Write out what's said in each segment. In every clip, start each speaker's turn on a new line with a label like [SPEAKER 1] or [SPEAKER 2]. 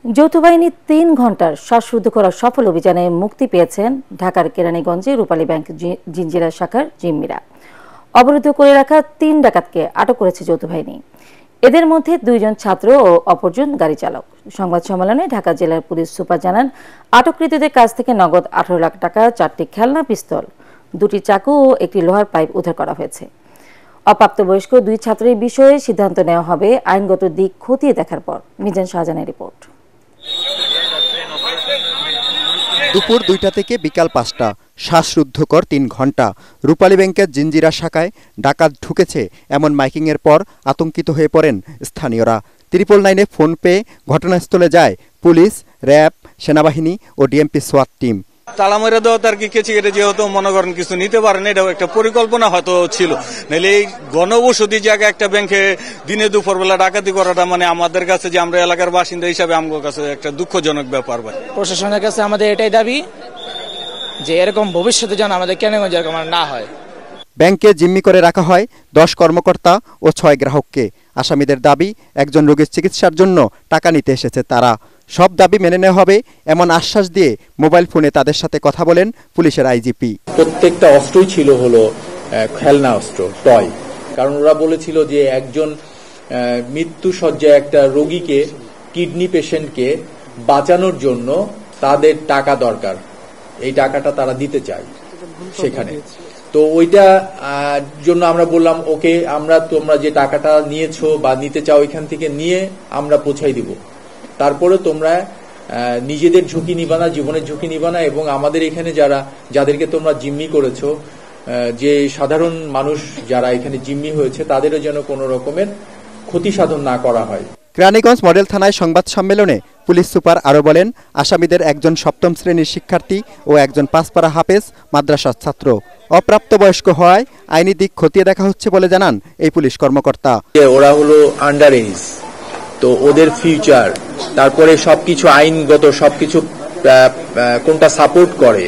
[SPEAKER 1] যৌথ বাহিনী ৩ ঘন্টার শ্বাসরুদ্ধ করা সফল অভিযানে মুক্তি পেয়েছেন ঢাকার কেরানীগঞ্জে রূপালী ব্যাংক জিঞ্জিরা শাখার জিম্মিরা। অবরুদ্ধ করে রাখা ৩ ডাকাতকে আটক করেছে যৌথ বাহিনী। এদের মধ্যে 2 জন ছাত্র ও অপরজন গাড়ি চালক। সংবাদ সম্মেলনে ঢাকা জেলার পুলিশ সুপার জানান, আটককৃতদের কাছ থেকে নগদ 18 লাখ টাকা, 4টি খেলনা পিস্তল, 2টি চাকু ও একটি লোহার পাইপ উদ্ধার করা হয়েছে। অপ্রাপ্তবয়স্ক 2 ছাত্রের বিষয়ে সিদ্ধান্ত নেওয়া হবে আইনগত দিক খতিয়ে দেখার পর। মিজান শাহজাহানের রিপোর্ট।
[SPEAKER 2] দুপুর 2টা থেকে বিকাল 5টা, শ্বাসরুদ্ধকর 3 ঘন্টা। রূপালী ব্যাংকের জিঞ্জিরা শাখায় ডাকাত ঢুকেছে এমন মাইকিংয়ের পর আতঙ্কিত হয়ে পড়েন স্থানীয়রা। 999-এ ফোন পেয়ে ঘটনাস্থলে যায় পুলিশ, র্যাব, সেনাবাহিনী ও ডিএমপি সোয়াত টিম।
[SPEAKER 3] তালা মেরে দেওয়া তার কি কেচে কেটে যেহেতু মনে করেন কিছু নিতে পারেন, এটাও একটা পরিকল্পনা হয়তো ছিল। নাহলে এই গণবসতি জায়গায় একটা ব্যাংকে দিনে দুপুরবেলা ডাকাতি করাটা মানে আমাদের কাছে, যে আমরা এলাকার বাসিন্দা হিসাবে আমার কাছে একটা দুঃখজনক ব্যাপার।
[SPEAKER 4] প্রশাসনের কাছে আমাদের এটাই দাবি যে এরকম ভবিষ্যতে যেন আমাদের কেরানীগঞ্জে এরকম না হয়।
[SPEAKER 2] ব্যাংকে জিম্মি করে রাখা হয় 10 কর্মকর্তা ও 6 গ্রাহককে। আসামিদের দাবি, একজন রোগীর চিকিৎসার জন্য টাকা নিতে এসেছে তারা। সব দাবি মেনে নেওয়া হবে এমন আশ্বাস দিয়ে মোবাইল ফোনে তাদের সাথে কথা বলেন পুলিশের আইজিপি।
[SPEAKER 5] প্রত্যেকটা অস্ত্রই ছিল হলো খেলনা অস্ত্র, টয়। কারণ ওরা বলেছিল যে একজন মৃত্যু শয্যায় একটা রোগীকে, কিডনি পেশেন্টকে বাঁচানোর জন্য তাদের টাকা দরকার, এই টাকাটা তারা দিতে চায় সেখানে। তো ওইটা জন্য আমরা বললাম, ওকে, তোমরা যে টাকাটা নিয়েছো বা নিতে চাও এখান থেকে নিয়ে আমরা পৌঁছাই দিব। তারপরে তোমরা নিজেদের ঝুঁকি নিবা না, জীবনের ঝুঁকি নিবা না, এবং আমাদের এখানে যাদেরকে তোমরা জিম্মি করেছো, যে সাধারণ মানুষ যারা এখানে জিম্মি হয়েছে, তাদেরও যেন কোনো রকমের ক্ষতি সাধন না করা হয়।
[SPEAKER 2] কেরানীগঞ্জ মডেল থানায় সংবাদ সম্মেলনে পুলিশ সুপার আরও বলেন, আসামিদের একজন 7ম শ্রেণীর শিক্ষার্থী ও একজন 5 পারা হাফেজ মাদ্রাসার ছাত্র। অপ্রাপ্তবয়স্ক হওয়ায় আইনি দিক খতিয়ে দেখা হচ্ছে বলে জানান এই পুলিশ কর্মকর্তা।
[SPEAKER 5] ওরা হলো আন্ডার এজ, তো ওদের ফিউচার, তারপরে সবকিছু আইনগত সবকিছু কোনটা সাপোর্ট করে,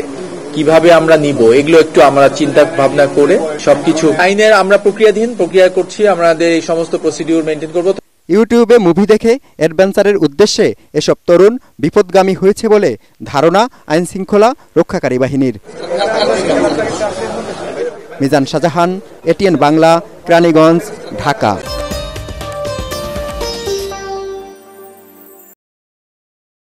[SPEAKER 5] কিভাবে আমরা নিব, এগুলো একটু আমরা চিন্তা ভাবনা করে সবকিছু আইনের আমরা প্রক্রিয়া করছি। আমাদের এই সমস্ত প্রসিডিউর মেনটেন করব।
[SPEAKER 2] ইউটিউবে মুভি দেখে অ্যাডভেঞ্চারের উদ্দেশ্যে এসব তরুণ বিপদগামী হয়েছে বলে ধারণা আইন শৃঙ্খলা রক্ষাকারী বাহিনীর। মিজান শাহজাহান, এটিএন বাংলা, কেরানীগঞ্জ, ঢাকা।